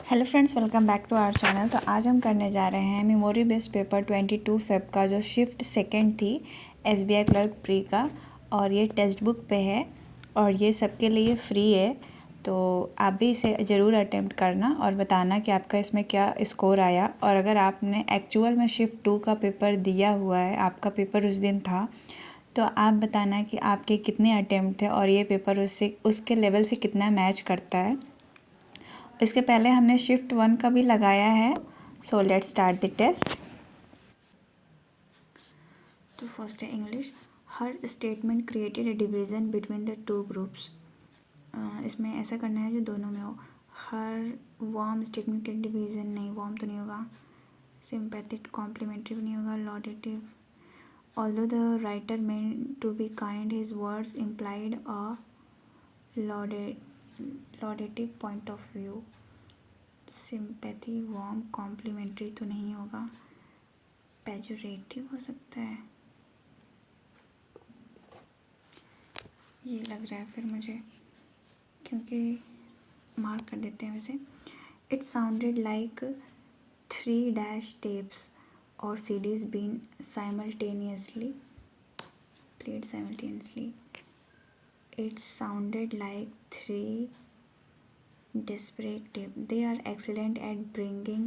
Hello friends, welcome back to our channel. तो आज हम करने जा रहे हैं मेमोरी बेस्ड पेपर 22 फेब का जो शिफ्ट सेकंड थी एसबीआई क्लर्क प्री का। और ये टेक्स्ट बुक पे है और ये सबके लिए फ्री है। तो आप भी इसे ज़रूर अटेम्प्ट करना और बताना कि आपका इसमें क्या स्कोर आया। और अगर आपने एक्चुअल में शिफ्ट 2 का पेपर दिया हुआ है, आपका पेपर उस दिन था, तो आप बताना कि आपके कितने अटेम्प्ट थे और ये पेपर उसके लेवल से कितना मैच करता है। इसके पहले हमने शिफ्ट 1 का भी लगाया है। So let's start the test. तो फर्स्ट है English. Her statement created a division between the two groups. इसमें ऐसा करना है जो दोनों में हो। हर वार्म स्टेटमेंट के डिवीज़न नहीं, वार्म तो नहीं होगा। सिंपैथिक कॉम्प्लीमेंट्री भी नहीं होगा। Laudative, although the writer meant to be kind his words implied a laudative point of view. Sympathy, warm, complimentary तो नहीं होगा। पेजोरेटिव हो सकता है, ये लग रहा है फिर मुझे, क्योंकि मार्क कर देते हैं वैसे। इट साउंडेड लाइक 3 tapes और CDs being simultaneously played simultaneously. It sounded like 3 disparate tapes. They are excellent at bringing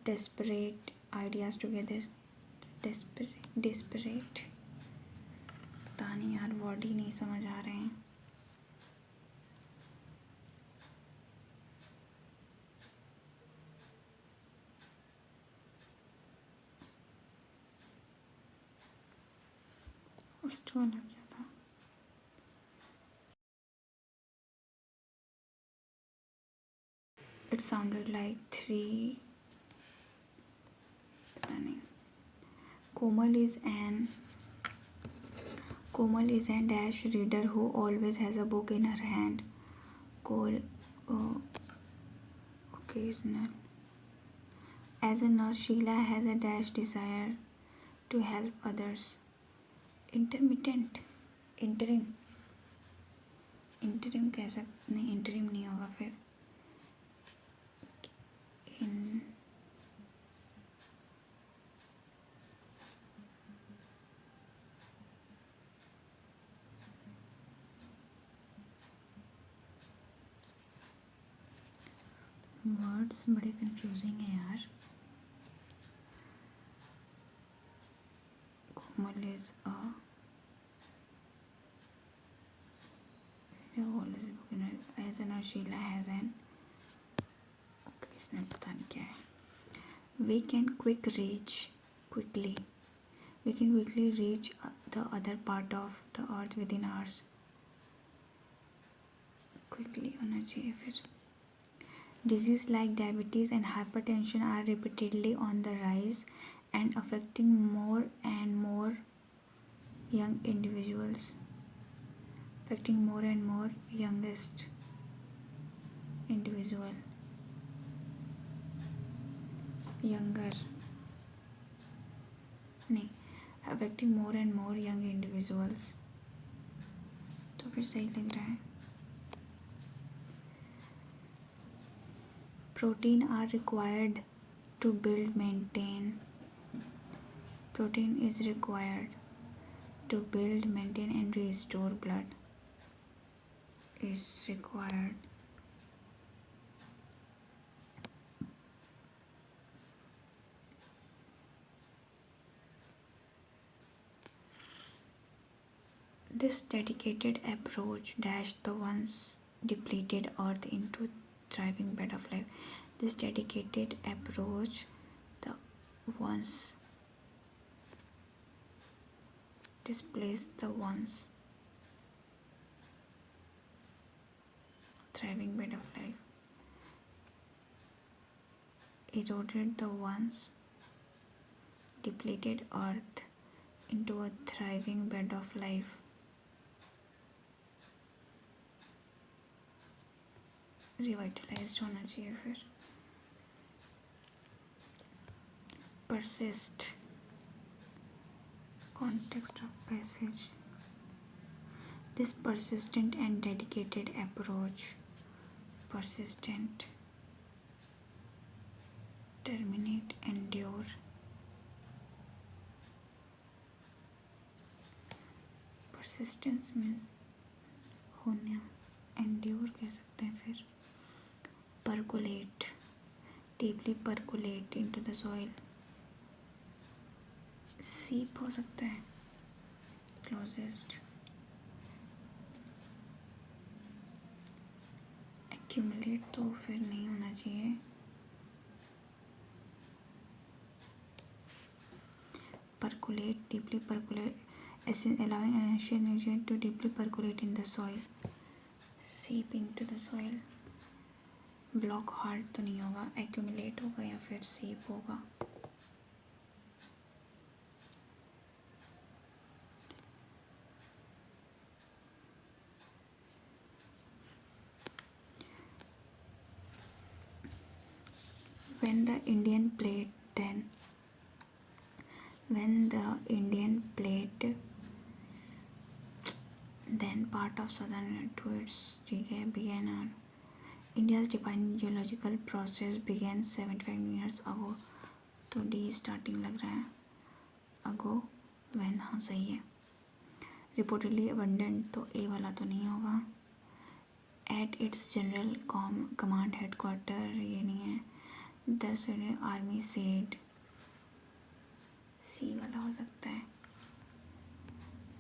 disparate ideas together. Disparate, पता नहीं यार, वर्ड ही नहीं समझ आ रहे हैं। फर्स्ट वाला क्या था? इट साउंडेड लाइक 3, पता नहीं। कोमल is an dash reader who always has a book in her hand. Occasional. As a nurse, Sheila has a dash desire to help others. Intermittent, interim कह सकते नहीं, interim नहीं होगा फिर। इन वर्ड्स बड़े confusing है यार। Komal is a as an Sheila has an occasional, पता नहीं क्या है। We can quickly reach the other part of the earth within hours. Quickly होना चाहिए फिर। Disease like diabetes and hypertension are repeatedly on the rise and affecting more and more young individuals. Affecting more and more youngest individual. Younger नहीं, affecting more and more young individuals, तो फिर सही लग रहा है। Protein are required to build, maintain. Protein is required to build, maintain and restore blood. Is required. This dedicated approach dashed the once depleted earth into thriving bed of life. This dedicated approach the once displaced the once thriving bed of life, eroded the once depleted earth into a thriving bed of life. रिवाइटलाइज्ड होना चाहिए फिर। persist, context of passage. This persistent and dedicated approach persistent, terminate, endure. persistence means होना, endure कह सकते हैं फिर. percolate, deeply percolate into the soil. seep हो सकता है. closest, accumulate तो फिर नहीं होना चाहिए. percolate, deeply percolate, allowing an ancient nutrient to deeply percolate in the soil. seep into the soil. block hard तो नहीं होगा, accumulate होगा या फिर seep होगा. when the Indian plate then part of southern to its began on India's defining geological process began 75 years ago. तो D starting लग रहा है. अगो when, हाँ सही है. रिपोर्टेडली abundant तो ए वाला तो नहीं होगा. At its general command headquarter ये नहीं है. द आर्मी सेड, सी वाला हो सकता है.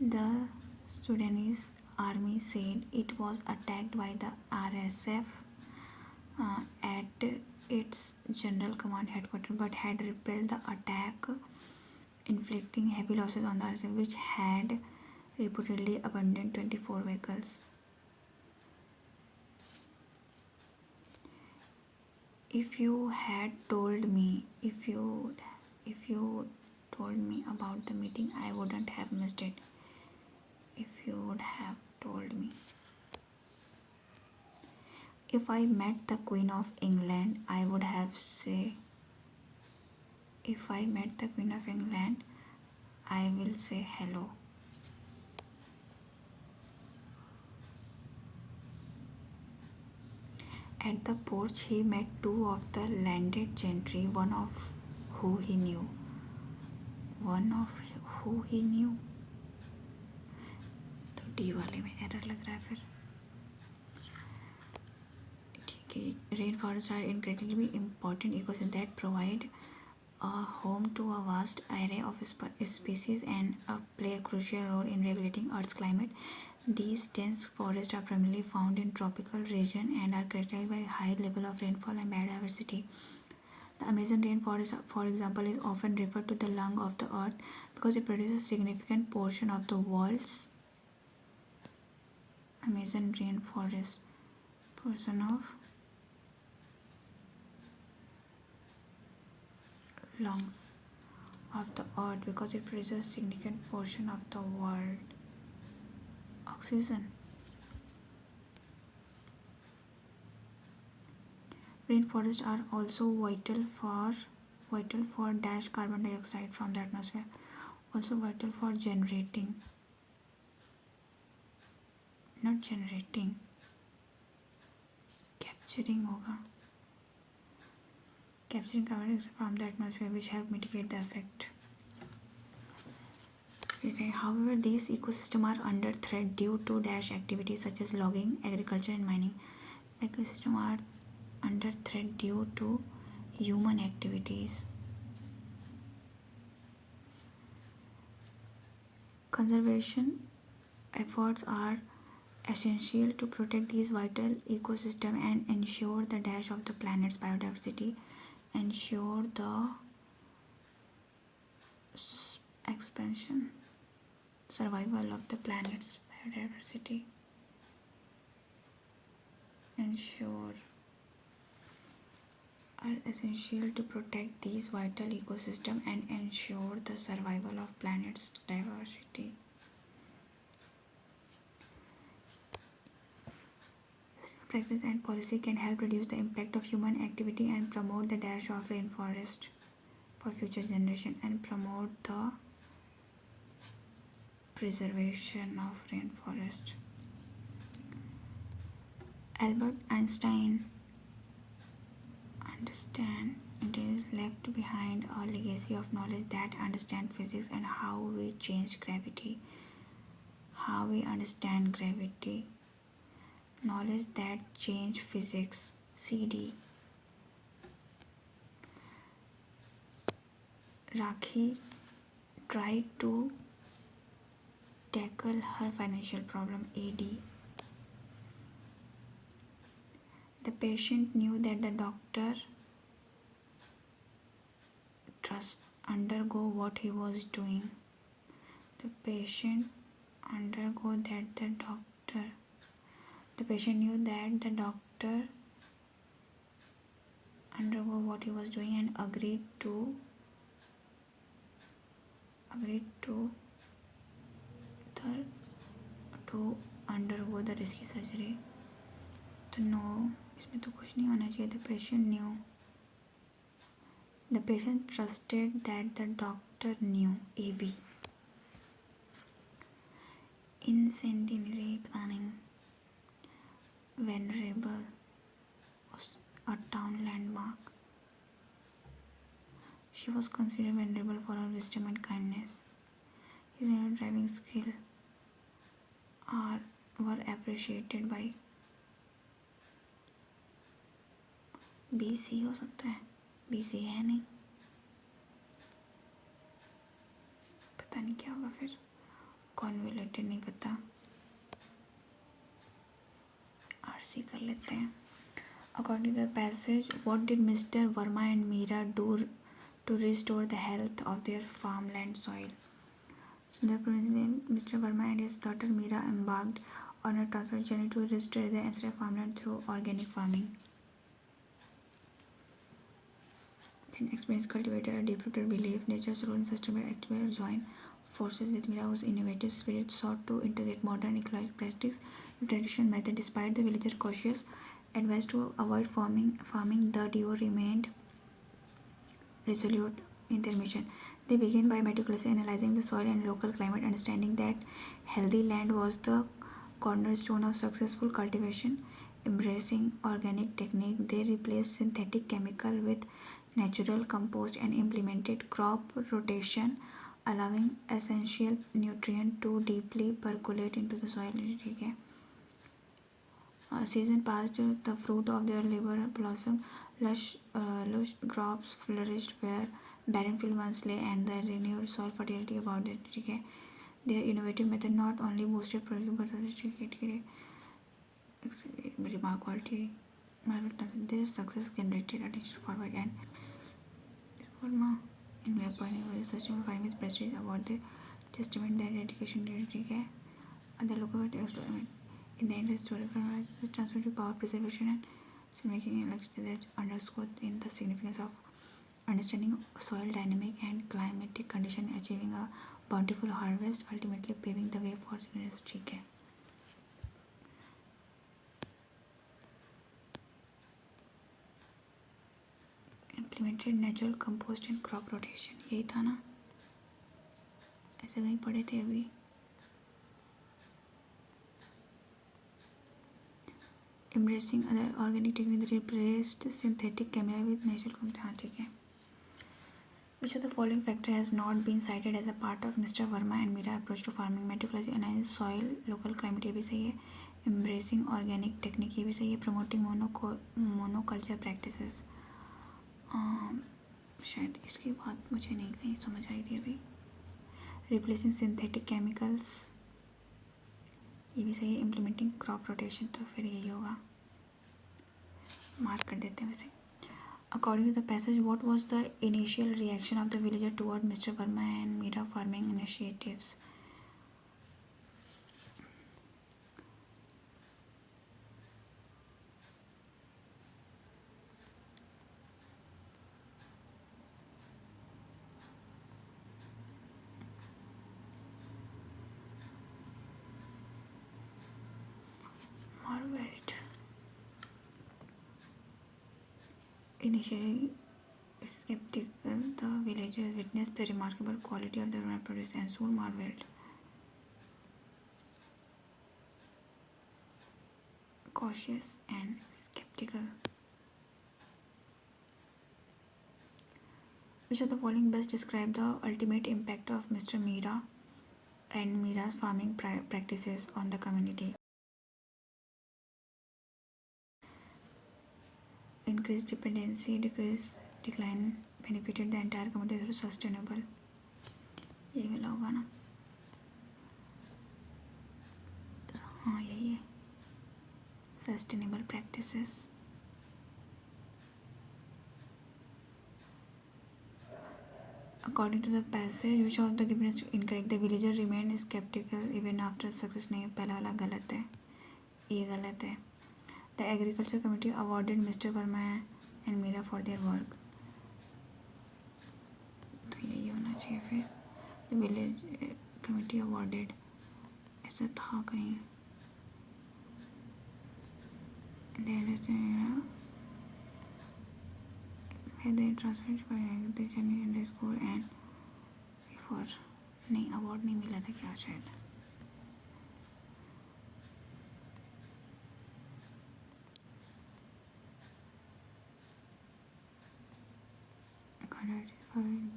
The Sudanese army said it was attacked by the RSF at its general command headquarters but had repelled the attack, inflicting heavy losses on the RSF, which had reportedly abandoned 24 vehicles. If you had told me about the meeting, I wouldn't have missed it. If you would have told me. If I met the Queen of England, I would have say. If I met the Queen of England, I will say hello. At the porch, he met two of the landed gentry, one of who he knew. तो D वाले में error लग रहा है फिर. ठीक है. Rain forest are incredibly important ecosystem that provide a home to a vast array of species and play a crucial role in regulating Earth's climate. These dense forests are primarily found in tropical regions and are characterized by high level of rainfall and biodiversity. The Amazon rainforest, for example, is often referred to the lung of the earth because it produces a significant portion of the world's Amazon rainforest portion of lungs of the earth because it produces a significant portion of the world oxygen. Rainforests are also vital for dash carbon dioxide from the atmosphere. Also vital for generating, not generating, capturing होगा. Capturing carbon dioxide from the atmosphere, which help mitigate the effect. However, these ecosystems are under threat due to dash activities such as logging, agriculture, and mining. Ecosystems are under threat due to human activities. Conservation efforts are essential to protect these vital ecosystems and ensure the dash of the planet's biodiversity. Ensure the survival of the planet's biodiversity. Are essential to protect these vital ecosystems and ensure the survival of planet's diversity. Practice and policy can help reduce the impact of human activity and promote the dash of rainforest for future generation and promote the preservation of rainforest. Albert Einstein understand intelligence left behind a legacy of knowledge that understand physics and how we change gravity. How we understand gravity. Knowledge that change physics. CD. Rakhi tried to tackle her financial problem. AD. The patient knew that the doctor trust undergo what he was doing. The patient undergo that the doctor. The patient knew that the doctor undergo what he was doing and agreed to the to undergo the risky surgery. तो no इसमें तो कुछ नहीं होना चाहिए. The patient trusted that the doctor knew. AB. In centenary planning, Venerable was a town landmark. She was considered venerable for her wisdom and kindness. His driving skill were appreciated by BC हो सकता है. BC है नहीं, पता नहीं क्या होगा फिर. कॉन्वोल्यूटेड नहीं पता. RC कर लेते हैं. According to the passage, what did Mr. Verma and Meera do to restore the health of their farmland soil? So Mr. Verma and his daughter Meera embarked on a transformative journey to restore the ancestral farmland through organic farming. Then experience cultivated a deep-rooted belief nature's role in sustainable activity joined forces with Meera, whose innovative spirit sought to integrate modern ecological practice with traditional method. Despite the villagers' cautious advice to avoid farming, the duo remained resolute in their mission. They began by meticulously analyzing the soil and local climate, understanding that healthy land was the cornerstone of successful cultivation. Embracing organic technique, they replaced synthetic chemical with natural compost and implemented crop rotation, allowing essential nutrient to deeply percolate into the soil. ठीक है. Season passed, the fruit of their labor blossomed, lush crops flourished where barren field once lay, and the renewed soil fertility about it. ठीक है. Their innovative method not only boosted production but also remark quality. Their success generated attention forward and in my point research find with prestige award the testament their dedication ठीक है. Other local experiment in the end historical transformative power preservation and filmmaking election that underscored in the significance of understanding soil dynamic and climatic condition, achieving a bountiful harvest, ultimately paving the way for generations. ठीक है. Implemented natural compost and crop rotation. यही था ना, ऐसे कहीं पढ़े थे अभी. Embracing other organic techniques replaced synthetic chemical with natural compost. हाँ ठीक है. Which of the following factor has not been cited as a part of Mr. Verma and Meera approach to farming? Meticulously analyze soil, local climate, ये भी सही है. Embracing organic technique, ये भी सही है. Promoting monoculture practices, शायद इसकी बात मुझे नहीं कहीं समझ आई थी अभी. Replacing synthetic chemicals, ये भी सही है. Implementing crop rotation, तो फिर यही होगा. मार्क कर देते हैं वैसे. According to the passage, what was the initial reaction of the villager toward Mr. Verma and Meera farming initiatives? Marveled. Initially skeptical, the villagers witnessed the remarkable quality of the produce and soon marveled. cautious and skeptical. Which of the following best describe the ultimate impact of Mr. Meera and Meera's farming practices on the community? Increased dependency, decline benefited the entire community through sustainable. ये वाला होगा ना? हाँ यही है. Sustainable practices. According to the passage, which of the given is incorrect? The villager remained skeptical even after success. नहीं, पहला वाला गलत है, ये गलत है. The agriculture committee awarded Mr. Verma and Meera for their work. तो यही होना चाहिए फिर. The village committee awarded, ऐसा था कहीं. They transferred by the journey in school and before. नहीं, अवार्ड नहीं मिला था क्या शायद.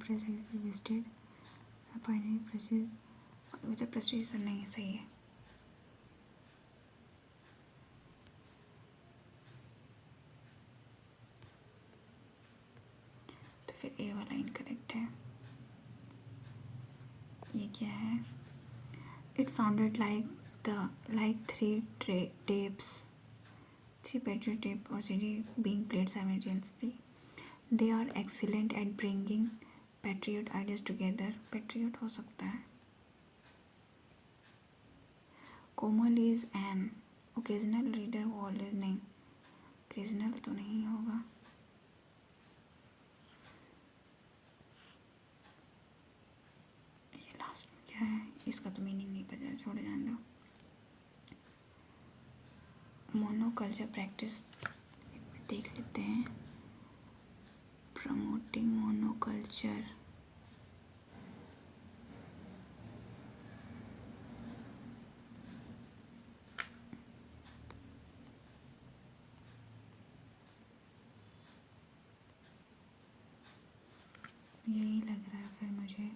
President visited appointing prestige with a prestige नहीं सही है. तो फिर ए वाला इनकरेक्ट है. ये क्या है? It sounded like three tapes, three Patriot tape or CD being played simultaneously. They are excellent at bringing Patriot ideas together. Patriot हो सकता है. Komal is an occasional reader who always नहीं. Occasional तो नहीं होगा. ये लास्ट में क्या है? इसका तो मीनिंग नहीं पता, छोड़ जाने दो. मोनोकल्चर प्रैक्टिस देख लेते हैं. Promoting monoculture. यही लग रहा है फिर मुझे.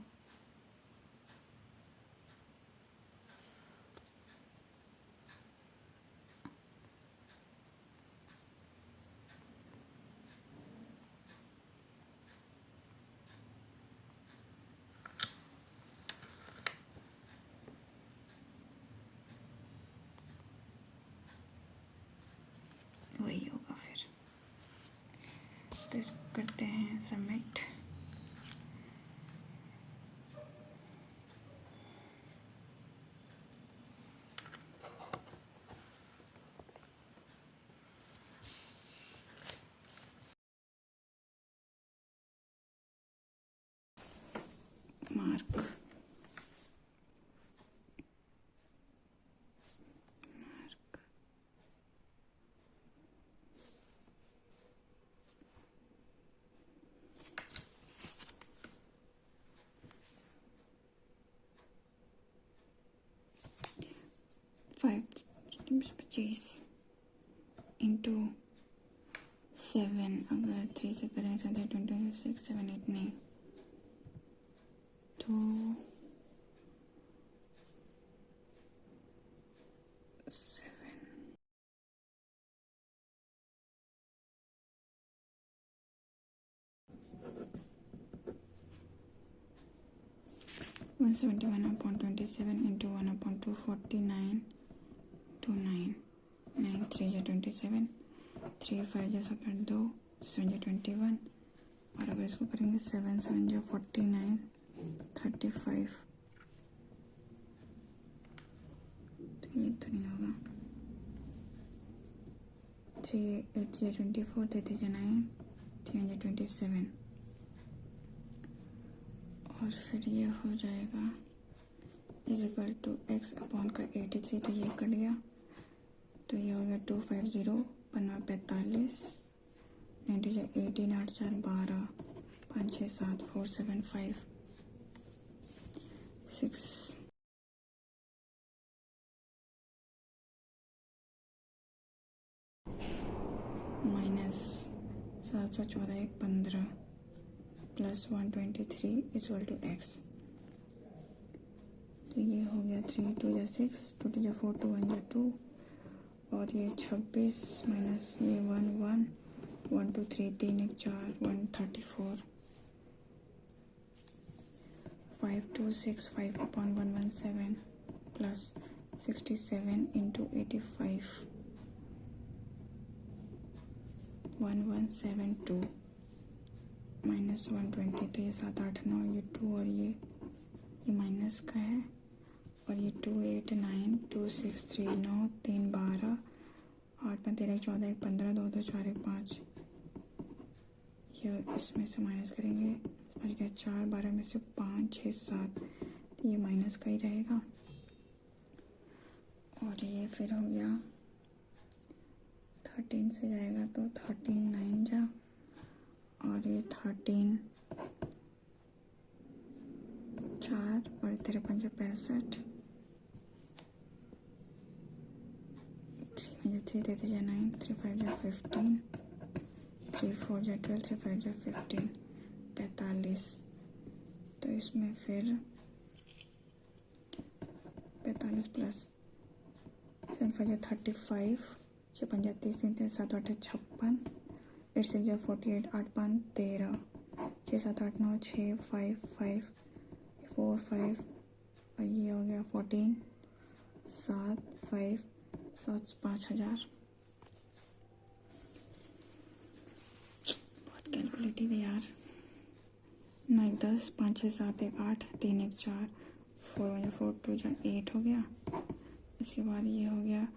वही होगा फिर. तो इसको करते हैं सबमिट. Mark 25 into 7. अगर 3 से करें 26 7 8 नहीं तो 171/27 into 1/249 to 9. 9 3 जा 27, 3 5 जा 2, 7 जा 21. और अगर इसको करेंगे 7 7 जा 49, 35. तो ये तो नहीं होगा. 3 8 जा 24, 33 जा 9, 3 जा 27. और फिर ये हो जाएगा इजिकल टू x अपॉन का 83. तो ये कट गया. तो ये हो गया 250 15 45 90 18 8 4 12 5 6 7 4 7 5 6 माइनस 714 एक 15 प्लस 123 इक्वल टू एक्स। तो ये हो गया 3 2 जा 6 2 2 जा 4 2 1 जा 2 और ये 26 माइनस ये 1 1 1 2 3 3 1 4 134 5 2 6 5 upon 117 प्लस 67 इंटू 85 1172 माइनस 120। तो ये 7 8 9 ये 2 और ये माइनस का है और ये 2 8 9 2 6 3 9 3 12 8 5 13 14 1 15 2 2 4 1 5 ये इसमें से माइनस करेंगे समझ गया 4 12 में से 5 6 7 तो ये माइनस का ही रहेगा। और ये फिर हो गया 13 से जाएगा तो 13 9 जा और ये 13 4 और 53 65 3 में 3 देते जा 9 3 5 जा 15 3 4 जा 12 3 5 जा 15 45। तो इसमें फिर 45 प्लस 7 5 जा 35 6 5 जा 30 3 3 7 8 56 8 6 जा 48 8 5 13 6 7 8 9 6 5 5 4 5 और ये हो गया 14 7 5 7 5000। बहुत कैलकुलेटिव है यार। 9 1 10 5 6 7 1 8 3 1 4 4 1 4 2 जा 8 हो गया। इसके बाद ये हो गया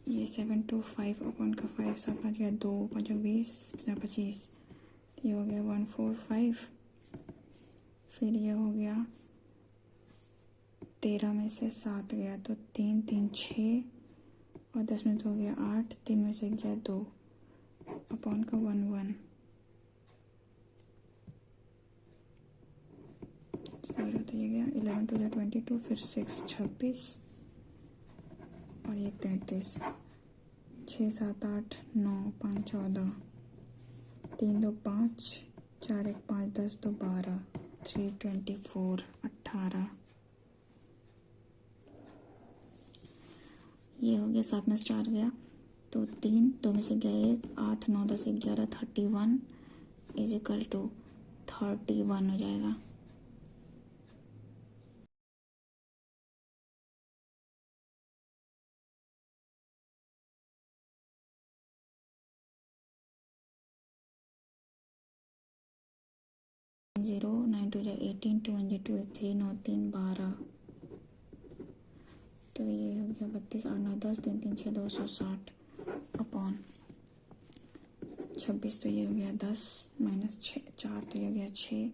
ये 7 2 5 अपॉन का 5 7 5 गया 2 5 20 25 ये हो गया 1 4 5। फिर ये हो गया 13 में से 7 गया तो 3 3 6 और 10 में से हो गया 8 3 में से गया 2 अपॉन का 1 1 0। तो ये गया 11 2 22 फिर 6 26 और ये 33 6 7 8 9 5 14 3 2 5 4 1 5 10 2 12 3 24 18 ये हो गया 7 में से 4 गया तो 3 2 में से गया 1 8 9 10 11 31 इज इक्वल टू 31 हो जाएगा। जीरो 9 2 जा 18 2 1 जा 2 1 3 9 3 12 तो ये हो गया 32 8 9 10 3 3 6 260 अपॉन 26 तो ये हो गया 10 माइनस 4 तो ये हो गया 6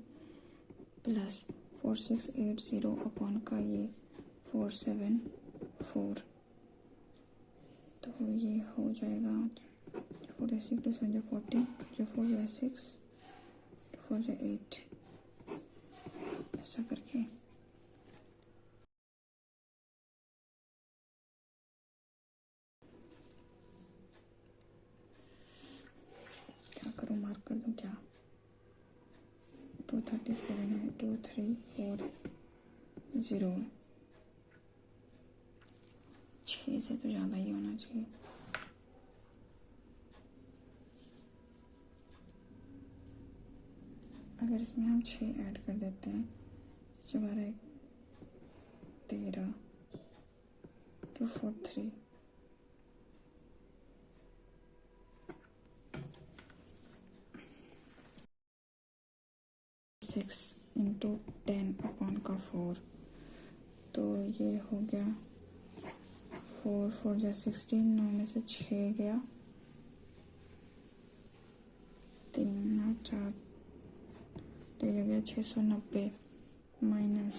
प्लस 4680 अपॉन का ये 474 तो ये हो जाएगा 46 2 7 40 जो 4 जा 6 4 जा 8 ऐसा करके क्या करूँ मार्क कर दूँ क्या 237 है 2340 है 6 से तो ज़्यादा ही होना चाहिए। अगर इसमें हम 6 ऐड कर देते हैं 12 13 243 6 इंटू 10 अपॉन का 4 तो ये हो गया 4 4 जा 16 9 में से 6 गया 3 4 तो ये गया 690 माइनस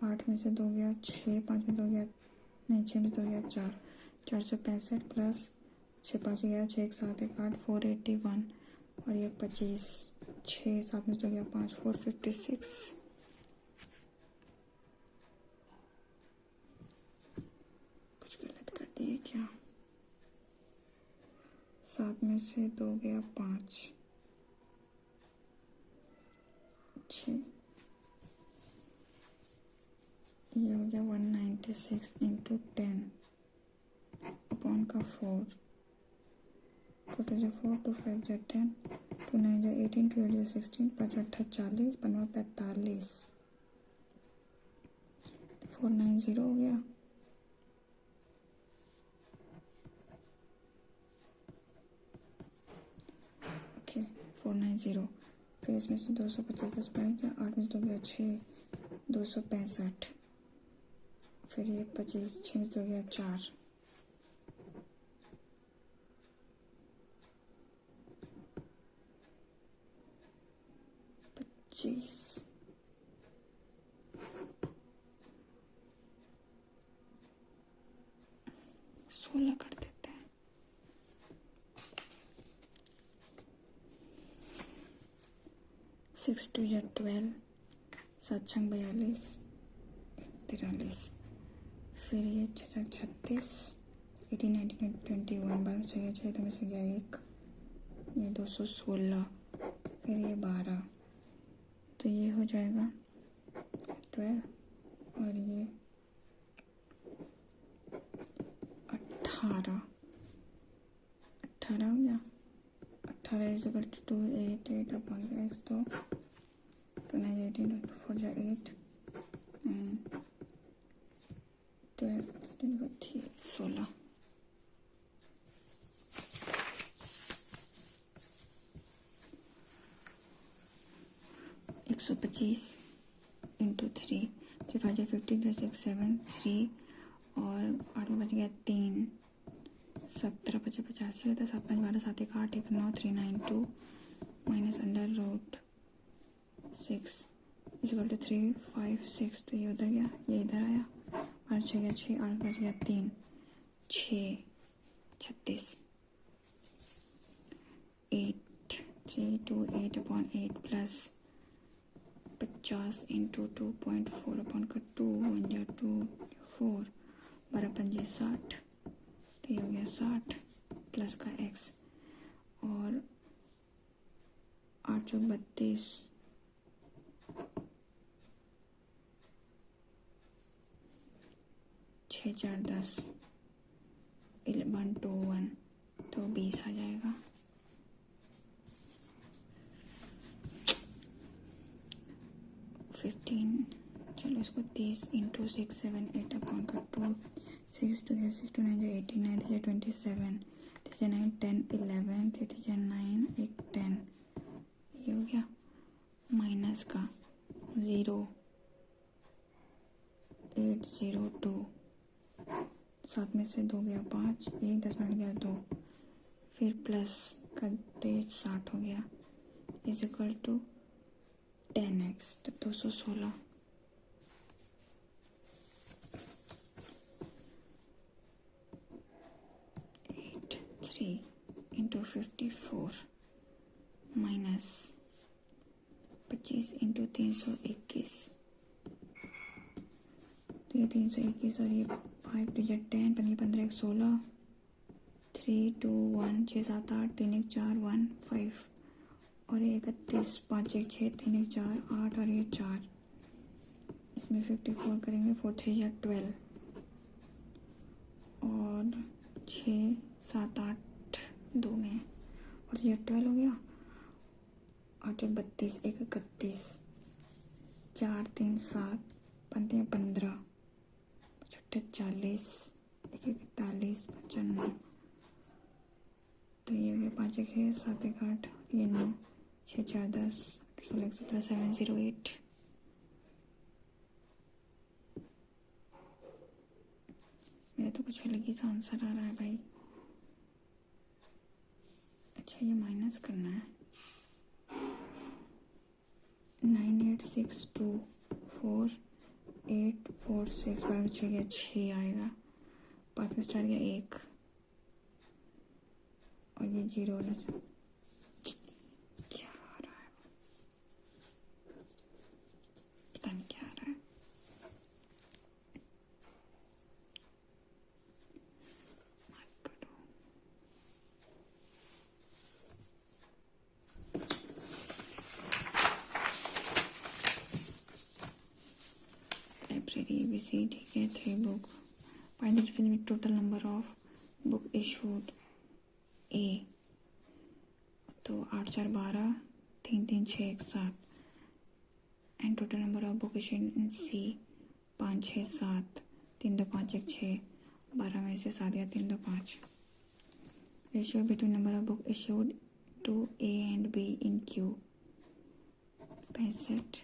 8 में से 2 गया 6 5 में 2 गया नहीं 6 में 2 गया 4 465 प्लस 6 5 11 6 1 7 1 8 481 और ये 25 6 7 में 2 गया 5 456 कुछ गलत कर दिए क्या। 7 में से 2 गया 5, 6, ये हो गया 196 इंटू 10 अपॉन का 4, 2 2 जा 4, 2 5 जा 10, 2 9 जा 18, 2 8 जा 16, 5 8 40, 15 45, 490 हो गया। ओके 490, फिर इसमें से 250 गया, 8 में से 2 गया 6, 265, फिर ये 25, 6 में से 2 गया 4, 25, 16 कर देते हैं। 6 2 या 12, 7 6 42, 43, फिर ये 6 36, 18 19 21, 12 6 6, 2 में से गया 1, ये 216, फिर ये 12, तो ये हो जाएगा 12, और ये 18 हो गया। 18 is equal to 2 8 8 upon x, तो 2 9 18, 4 जा 8 एंड 12 16। एक 125 इंटू 3, 3 5 15, 3 6 7 3, और 8 में बच गया 3, 17 5 85 होता है, 7 5 12 7 1 8 1 9 392 minus under root 6 equal to 3 5 6, तो ये उधर गया, ये इधर आया, 8 6 गया 6, 8 बच गया 3, 6 36, 8 3 2 8 अपॉन 8 प्लस 50 इंटू 2.4 अपॉन का 2 1 जा 2 4, 12 5 60, तो ये हो गया 60 प्लस का x, और 8 32, 6 4 10, 1 2 1, तो 20 आ जाएगा। चलो इसको 30 इंटू 6 7 8 अपॉन का 2, 6 2 या 6 2 9 या 18, 9 3 27, 3 9 10 11, 3 9 1 10, ये हो गया माइनस का 0 8 0 2, 7 में से 2 गया 5, 1 10 में गया 2, फिर प्लस का 60 हो गया इज इक्वल टू 10x, तो 216। 3 इंटू 54 माइनस 25 इंटू 321, तो ये 321, और ये 5 2 10 15 15 16, 3 2 1 6 7 8 3 1 4 1 5, और ये 31 5 1 6 3 1 4 8, और ये 4, इसमें 54 करेंगे, 4 3 या 12, और 6 7 8 2 में, और ये 12 हो गया, 8 32 1 31, 4 3 7 15 15, 40 1 41 95, तो ये हो गया 5 1 6 7 1 8, ये 9 6 4 10 16 17 708। मेरा तो कुछ अलग ही सा आंसर आ रहा है भाई। अच्छा ये माइनस करना है, 98624846 बार 6 गया 6 आएगा, 5 में 4 गया 1, और ये 0 होना चाहिए। क्या आ रहा है, पता नहीं क्या आ रहा है। सी, ठीक है, 3 book. Find the difference with total number of book issued A, तो 8 4 12, 3 3 6 1 7, and total number of book issued in C 5 6 7, 3 2 5 1 6, 12 में से 7 या 3 2 5। Ratio between number of book issued to A and B in Q 65,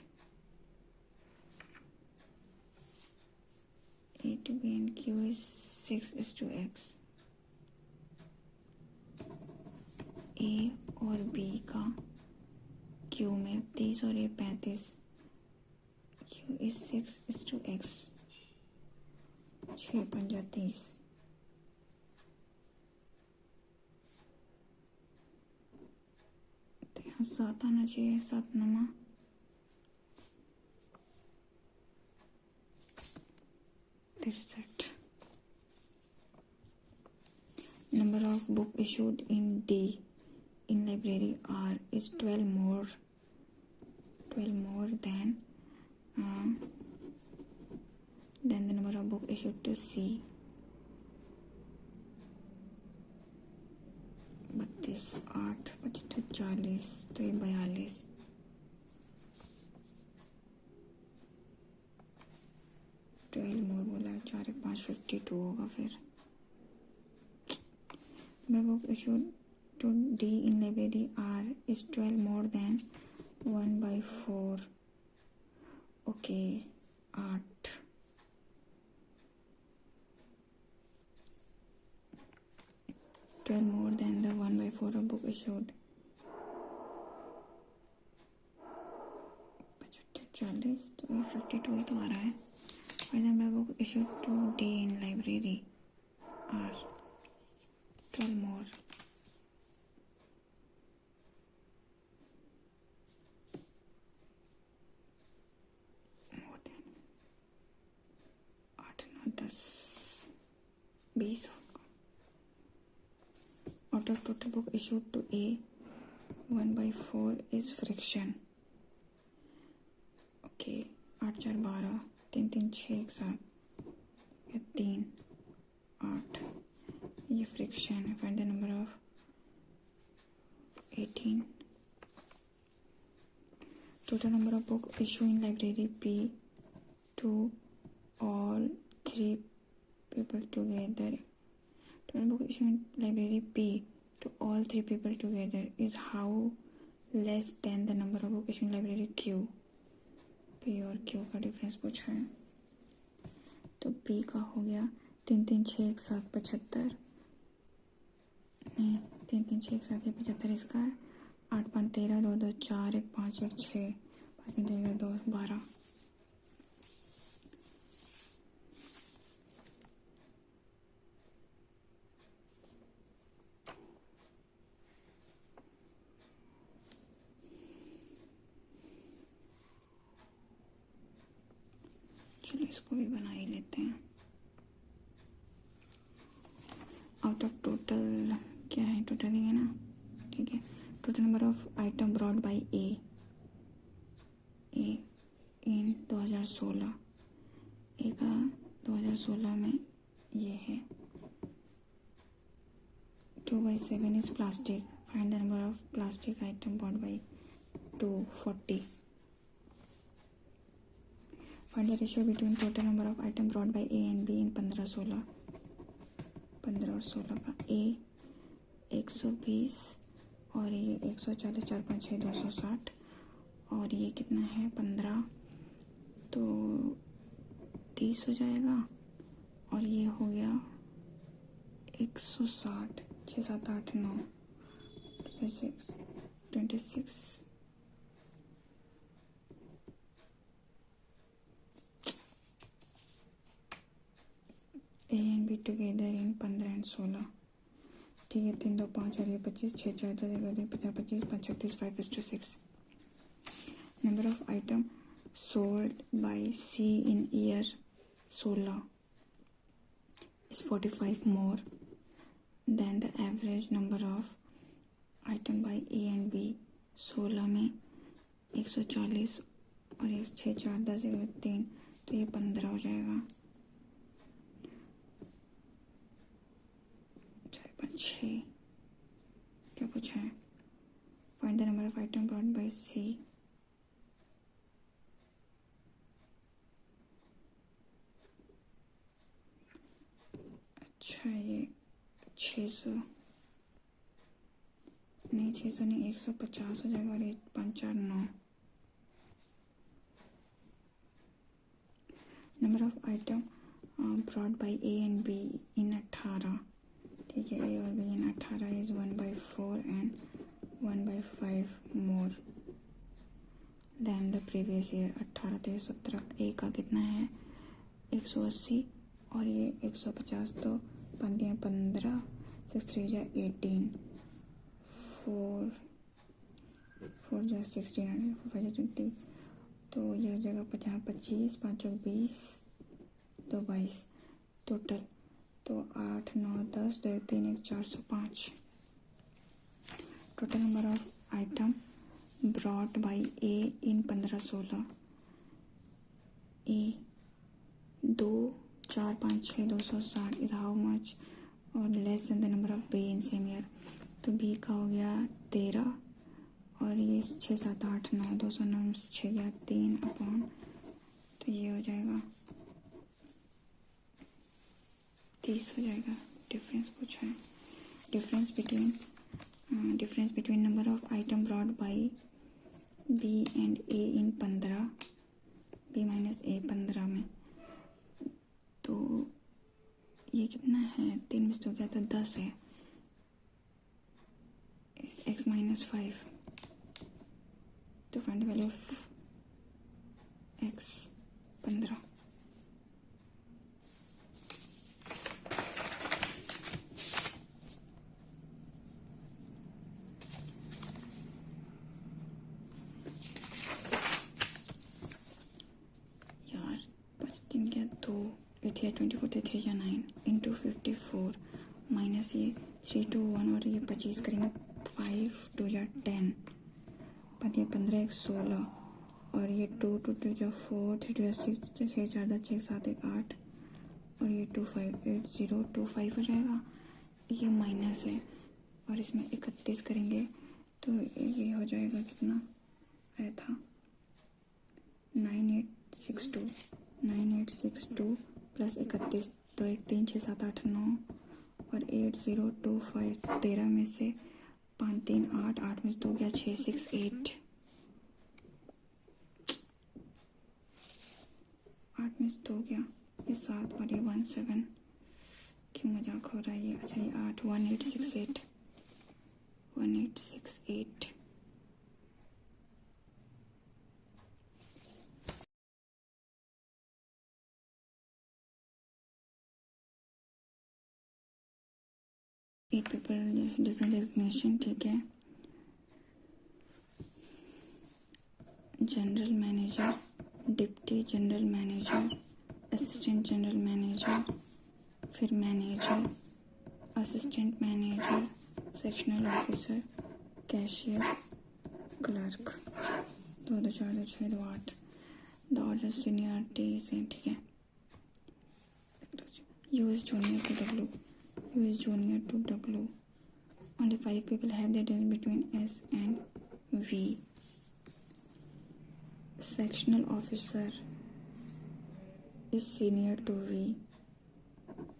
A to B and Q is 6:X। A और B का Q में 30 और A 35, Q is 6:X, 6 5 30, तो यहाँ 7 आना चाहिए, 7 9 63। Number of book issued in D in library R is 12 more than the number of book issued to C। 32 8 25 40, तो ये 42। मोर बोला, 4 1 5 52 होगा। फिर book issued to D in library are is 12 more than 1/4, okay 8। More than the 1/4 of book issued 40, तो ये 52 ही तो आ रहा है। Find the number of book issued to D in library R, 12 more than 8 9 10 20 होगा। Out of total book issued to A, 1/4 is friction, okay 8 4 12, 3 3 6 1 7, 3 8, ये fraction है। Find the number of 18। Total number of book issue in library P to all 3 people together, total book issue in library P to all 3 people together is how less than the number of book issue in library Q। P और Q का difference पूछा है, तो P का हो गया 3 3 6 1 7 75, नहीं 3 3 6 1 7 75, इसका है 8 5 13 2 2 4 1 5 1 6, 5 में 13 2 12। चलो इसको भी बना ही लेते हैं। आउट ऑफ टोटल क्या है, टोटल ही है ना, ठीक है। Total number of item brought by A in 2016, A का 2016 में ये है 2/7 is plastic. Find the number of plastic item brought by 240। Find the ratio between total number of item brought by A and B in 15-16। 15 और 16 का A 120 और ये 140, 4 5 6 260, और ये कितना है 15, तो 30 हो जाएगा, और ये हो गया 160, 6 7 8 9 26। ए एंड बी टुगेदर इन 15 और 16, ठीक है। 3 2 5 और ये 25, 6 4 10 11 50 25 5 36 5:6। Number of item sold by C in year 16 is 45 more than the average number of item by A and B. 16 में 140 और 6 4 10 11 3 तो ये 15 हो जाएगा। 6 क्या पूछा है? Find the number of item brought by C. अच्छा ये 600 नहीं, 600 नहीं, 150 हो जाएगा। और ये 5 4 9। Number of item brought by A and B इन 18। ठीक है, ए और be in 18 is 1/4 and 1/5 more than the previous year. 18 तो 17। ए का कितना है? 180 और ये 150, तो 15 6 3 जा 18 4 4 जा 16 4 5 जा 20। तो ये हो जाएगा 50 25 5 20 2 22 टोटल। तो 8 9 10 2 3 1 405। Total number of item brought by A in 15 16। A 2 4 5 6 260 is how much or less than the number of B in same year. तो बी का हो गया 13 और ये 6 7 8 9 209 6 गया 3 अपॉन, तो ये हो जाएगा 30 हो जाएगा। डिफरेंस पूछा है। Difference between number of item brought by B and A in 15 B minus A 15 में। तो ये कितना है? 3 में से 2 गया तो 10 है। x minus 5। तो फाइंड वैल्यू ऑफ x 15। यार 5 3 क्या 2 8 या 24 थे 3 या 9 इंटू 54 माइनस ये 3 2 1 और ये 25 करेंगे 5 2 या 10 5 15 1 16 और ये 2 2 2 जो 4 3 2 6 6 4 6 7 1 8 और ये 2 5 8 0 2 5 हो जाएगा। ये माइनस है और इसमें 31 करेंगे तो ये हो जाएगा कितना आया था? 9862 प्लस 31 तो 1 3 6 7 8 9 और 8 0 2 5 13 में से 5 3 8 8 में से 2 गया 6 6 8 8 में से 2 गया ये 7 और ये 1 7। क्यों मजाक हो रहा है ये? अच्छा ये 8 1868 1868। Eight people different designation. ठीक है, general manager, deputy general manager, assistant general manager, फिर manager, assistant manager, sectional officer, cashier, clerk. 2 2 4 2 6 2 8। The order seniority से। ठीक है, U is junior to W, U is junior to W. Only 5 people have the difference between S and V. Sectional officer is senior to V.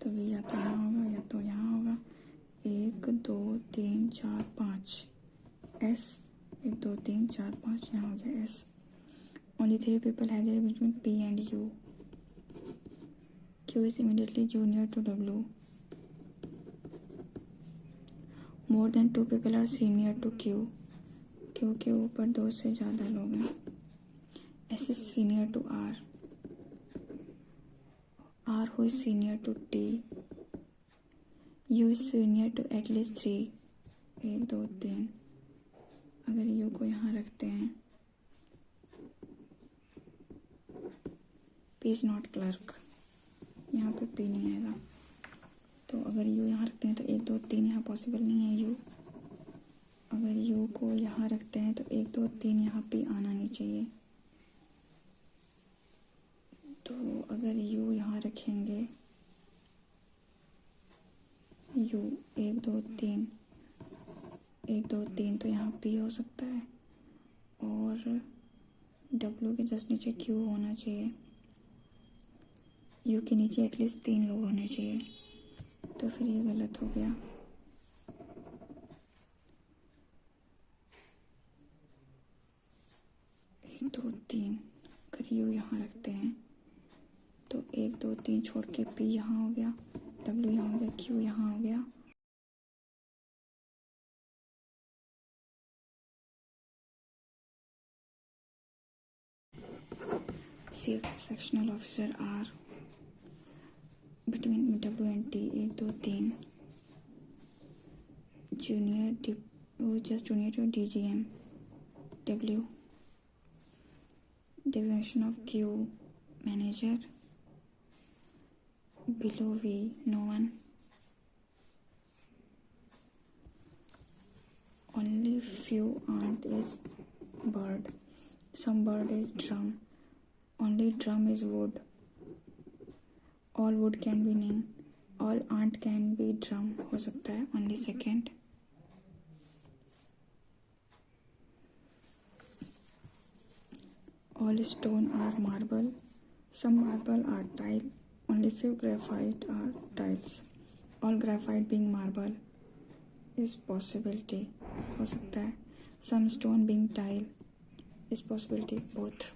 तो V या तो यहाँ होगा या तो यहाँ होगा। 1 2 3 4 5 S 1 2 3 4 5 यहाँ हो गया S. Only 3 people have the difference between P and U. Q is immediately junior to W. More than 2 people are senior to Q. Q के ऊपर 2 से ज़्यादा लोग हैं। S is senior to R. R who is senior to T. U is senior to at least 3. 1 2 3। अगर U को यहाँ रखते हैं, P is not clerk, यहाँ पे P नहीं आएगा। तो अगर U यहाँ रखते हैं तो 1 2 3 यहाँ पॉसिबल नहीं है U। अगर U को यहाँ रखते हैं तो 1 2 3 यहाँ P आना नहीं चाहिए। तो लिखेंगे U 1 2 3 1 2 3 तो यहाँ P हो सकता है और W के जस्ट नीचे Q होना चाहिए। U के नीचे एटलीस्ट 3 लोग होने चाहिए, तो फिर ये गलत हो गया। एक दो तीन, अगर U यहाँ रखते हैं तो 1 2 3 छोड़ के P यहाँ हो गया, W यहाँ हो गया, Q यहाँ हो गया। Sectional officer are between W and T 1 2 3 junior to DGM W designation of Q manager below V no one, only few aren't is bird, some bird is drum, only drum is wood, all wood can be ning, all aren't can be drum हो सकता है, only second। all stone are marble, some marble are tile, only few graphite are tiles, all graphite being marble is possibility हो सकता है, some stone being tile is possibility both।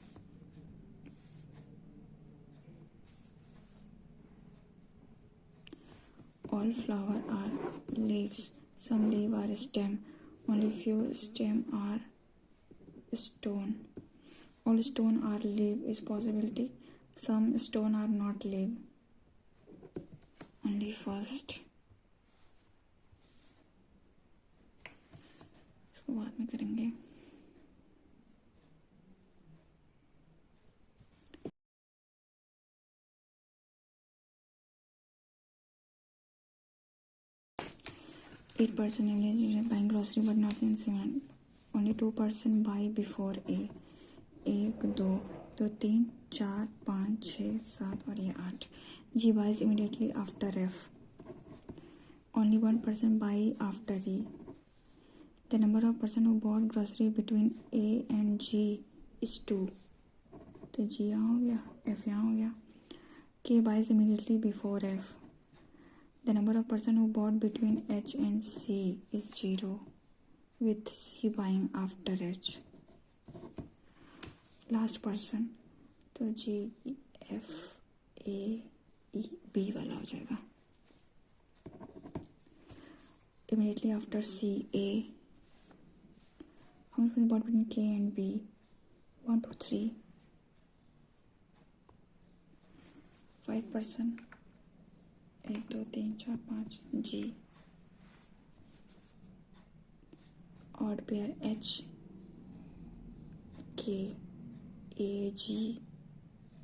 all flower are leaves, some leaf are stem, only few stem are stone, all stone are leaf is possibility, some stone are not leaf, only first। इसको बाद में करेंगे। Eight person buying grocery but not in cement, only 2% buy before A। 1 2 2 3 4 5 6 7 और ये 8। G buys immediately after F, only 1% buy after E। The number of person who bought grocery between A and G is 2, तो G यहाँ हो गया, F यहाँ हो गया। K buys immediately before F, the number of person who bought between H and C is 0, with C buying after H। Last person, तो G F A E B वाला हो जाएगा। Immediately after C A, how much people bought between K and B? 1 2 3 5%, 1 2 3 4 5 G, odd pair H K A G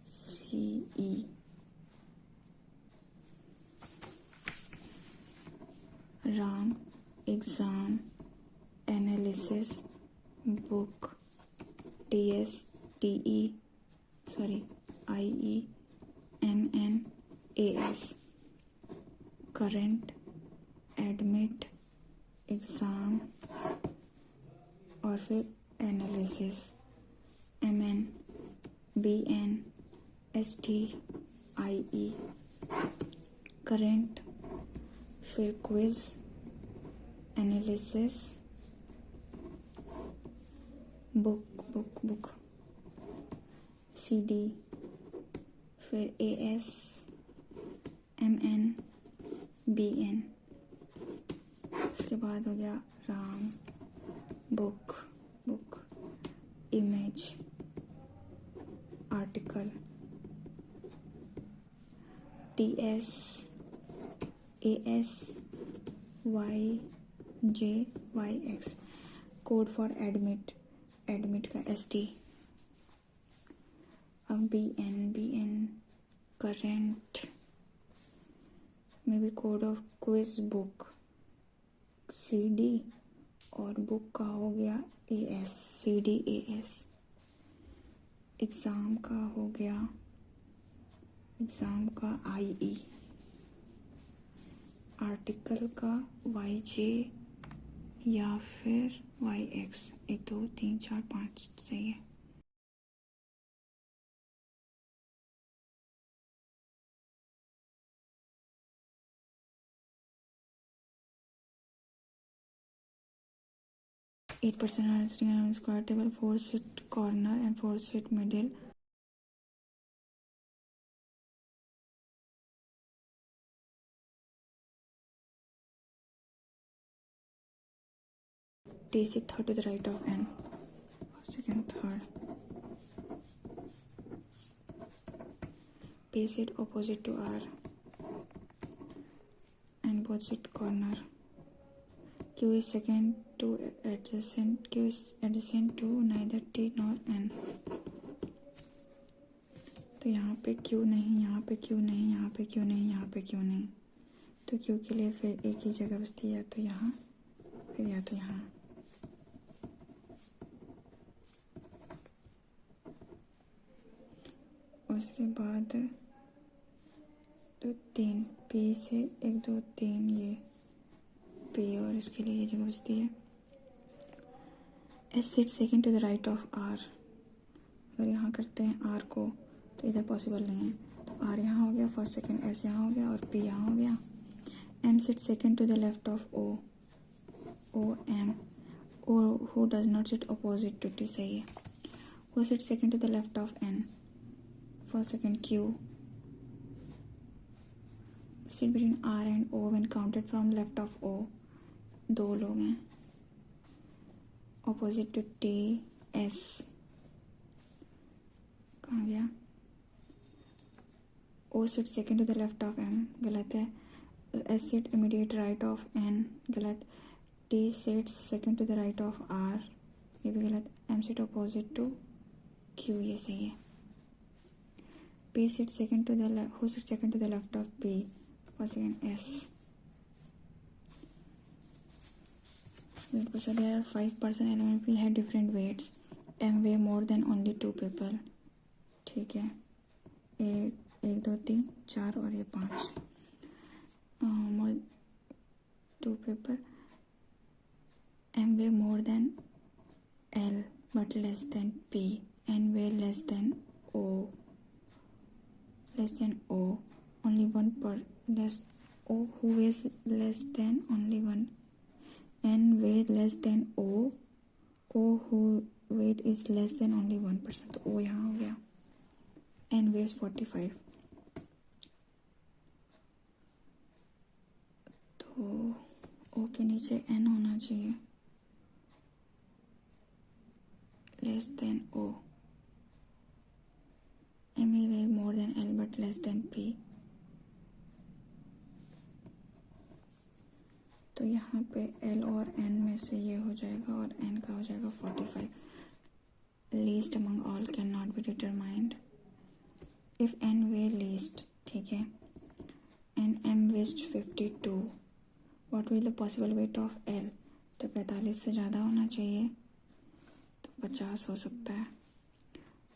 C E। RAM exam analysis book TS TE IE MN AS current admit exam और फिर analysis MN BN ST IE current, फिर quiz analysis book CD, फिर AS MN BN, उसके बाद हो गया Ram book image article TS AS YJ code for admit का ST। अब BN करेंट में भी code of quiz book CD और बुक का हो गया AS CD AS। एग्ज़ाम का हो गया एग्ज़ाम का IE, आर्टिकल का YJ या फिर YX। 1 2 3 4 5 सही है। Eight person are sitting on a square table, 4 sit corner and 4 sit middle. T sit third to the right of N. Second, third. P sit opposite to R and both sit corner. Q is second to adjacent. Q is adjacent to neither T nor N. तो यहाँ पे Q नहीं, यहाँ पे Q नहीं, यहाँ पे Q नहीं, यहाँ पे Q नहीं, तो Q के लिए फिर एक ही जगह बचती है, या तो यहाँ फिर या तो यहाँ। उसके बाद तो 3 P से 1 2 3 ये P और इसके लिए ये जगह बचती है। S sit second to the right of R। अगर यहाँ करते हैं R को तो इधर पॉसिबल नहीं है, तो R यहाँ हो गया फर्स्ट सेकेंड, S यहाँ हो गया और P यहाँ हो गया। M sit second to the left of O, M who does not sit opposite to T सही है। Who sits second to the left of N, first second Q sit between R and O when counted from left of O। 2 लोग हैं। opposite to T S कहाँ गया? O sit second to the left of M गलत है। S sit immediate right of N गलत। T sits second to the right of R ये भी गलत। M sit opposite to Q ये सही है। P sit second to the left, who sits second to the left of P, first second S। There are 5 person element P had different weights, M weigh more than only 2 people। ठीक है, 1 2 3 4 और ये 5 more 2 people। M weigh more than L but less than P, N weigh less than O, only one per less O who weighs less than only one, N weigh less than O who weight is less than only 1%, तो O यहाँ हो गया। N weighs 45, तो O के नीचे N होना चाहिए, less than O। M weigh more than L but less than P, तो यहाँ पे L और N में से ये हो जाएगा और N का हो जाएगा 45। Least among all can not be determined if N weigh least, ठीक है, and M weighs 52, what will the possible weight of L, तो 45 से ज़्यादा होना चाहिए, तो 50 हो सकता है।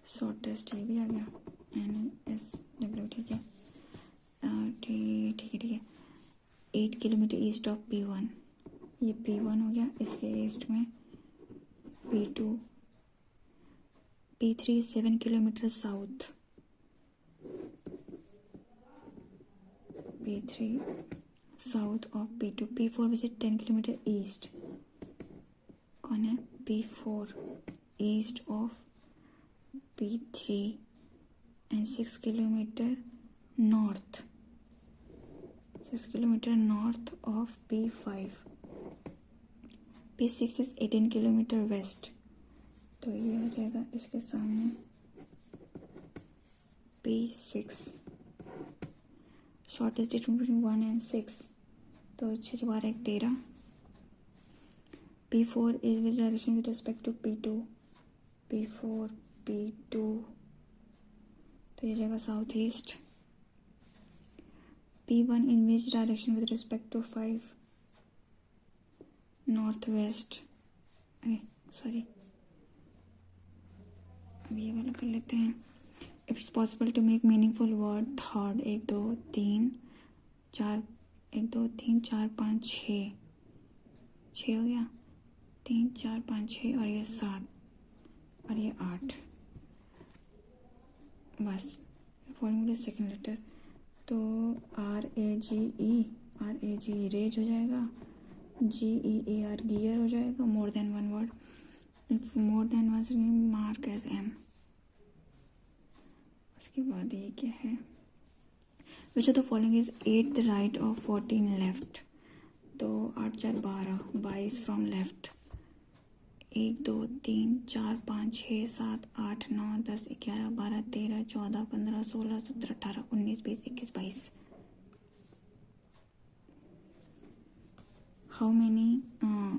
शॉर्टेस्ट ये भी आ गया NSW, ठीक है, ठीक है। 8 किलोमीटर ईस्ट ऑफ P1, ये P1 हो गया, इसके ईस्ट में P2। P3 7 kilometre south, P3 south of P2। P4 visit 10 kilometre east, कौन है? P4 east of P3 and 6 kilometre north, 6 kilometre north of P5। P6 is 18 kilometre west, तो ये हो जाएगा इसके सामने P6। Shortest distance between 1 and 6, तो 6 12 13। P4 is which direction with respect to P2, P4 P2, तो ये जाएगा south east. P1 in which direction with respect to 5, north west. अरे सॉरी, अब ये वाला कर लेते हैं। It's possible to make meaningful word third 1 2 3 4 1 2 3 4 5 6 6 हो गया 3 4 5 6 और ये 7 और ये 8 बस फॉलोइंग सेकेंड लेटर तो RAGE रेज हो जाएगा GEAR गियर हो जाएगा more than one word if more than one mark as M। उसके बाद ये क्या है which of the following is 8 right और 14 लेफ्ट तो 8 4 12 22 from left 1 2 3 4 5 6 7 8 9 10 11 12 13 14 15 16 17 18 19 20 21 22 How many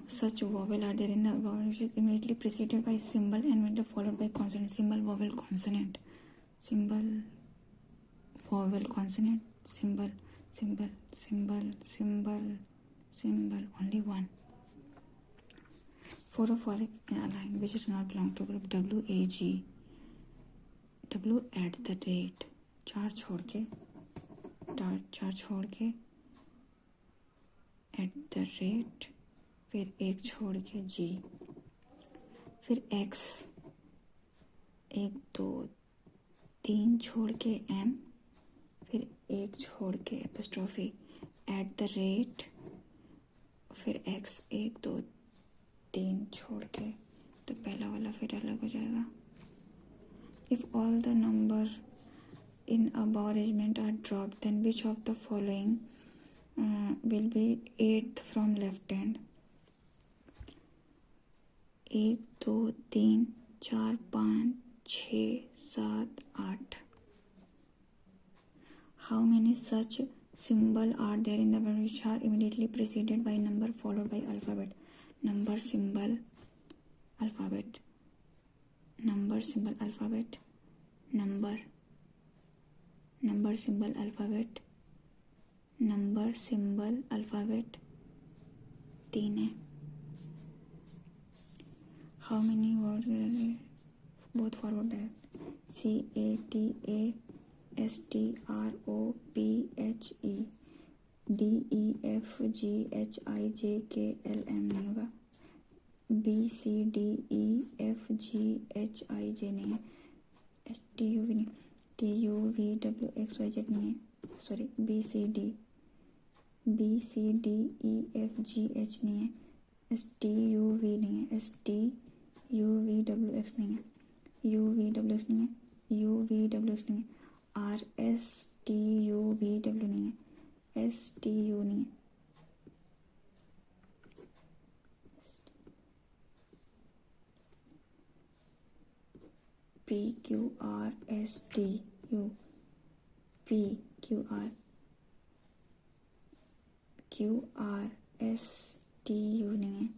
such vowel are there in the vowel which is immediately preceded by symbol and immediately followed by consonant? Symbol, vowel, consonant. Symbol, vowel, consonant. Symbol, symbol, symbol, symbol, symbol. Only one. 4 of 4 in a line which does not belong to group WAG. W at the rate. चार छोड़ के at the rate फिर एक छोड़ के G फिर X 1 2 3 छोड़ के M फिर एक छोड़ के एपिस्ट्रोफी एट द रेट फिर X 1 2 3 छोड़ के तो पहला वाला फिर अलग हो जाएगा। If all the number in above arrangement are dropped then which of the following will be 8th from left hand 1 2 3 4 5 6 7 8 How many such symbol are there in the word which are immediately preceded by number followed by alphabet? Number symbol alphabet number symbol alphabet number symbol alphabet number symbol alphabet 3 है। How many word both forward है CATASTROPHE DEFGHIJKLM नहीं होगा BCDEFGHIJ नहीं है STUV नहीं TUVWXYZ नहीं है sorry BCDEFGH नहीं है STUV नहीं है STUVWX नहीं है UVWX नहीं है UVWX नहीं है RSTUVW नहीं है STU नहीं है PQRSTU QRSTU नहीं है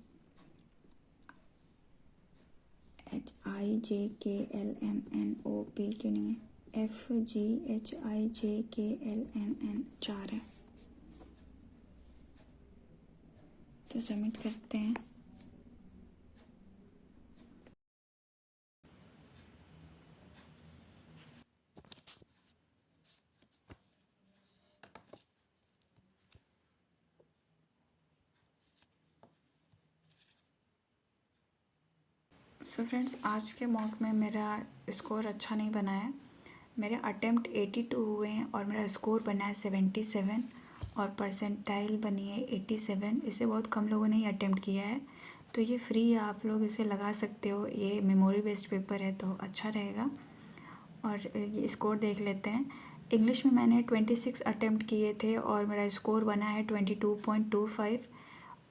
HIJKLMNOP क्यों नहीं है FGHIJKLMN 4 है तो सबमिट करते हैं। सो फ्रेंड्स आज के मॉक में मेरा स्कोर अच्छा नहीं बना है। मेरे अटेम्प्ट 82 हुए हैं और मेरा स्कोर बना है 77 और परसेंटाइल बनी है 87। इसे बहुत कम लोगों ने ही अटेम्प्ट किया है तो ये फ्री है, आप लोग इसे लगा सकते हो। ये मेमोरी बेस्ड पेपर है तो अच्छा रहेगा। और ये स्कोर देख लेते हैं। इंग्लिश में मैंने 26 अटेम्प्ट किए थे और मेरा स्कोर बना है 22.25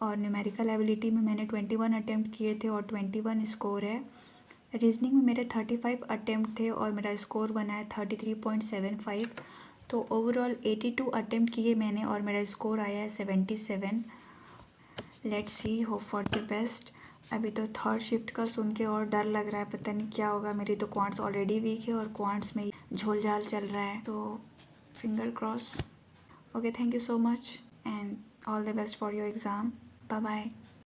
और न्यूमेरिकल एबिलिटी में मैंने 21 अटेम्प्ट किए थे और 21 स्कोर है। रीजनिंग में मेरे 35 अटेम्प्ट थे और मेरा स्कोर बना है 33.75। तो ओवरऑल 82 अटेम्प्ट किए मैंने और मेरा स्कोर आया है 77। Let's see, hope for the best. अभी तो थर्ड शिफ्ट का सुन के और डर लग रहा है, पता नहीं क्या होगा। मेरी तो क्वांट्स ऑलरेडी वीक है और क्वांट्स में झोलझाल चल रहा है, तो finger cross. Okay, thank you so much and all the best for your exam. Bye bye.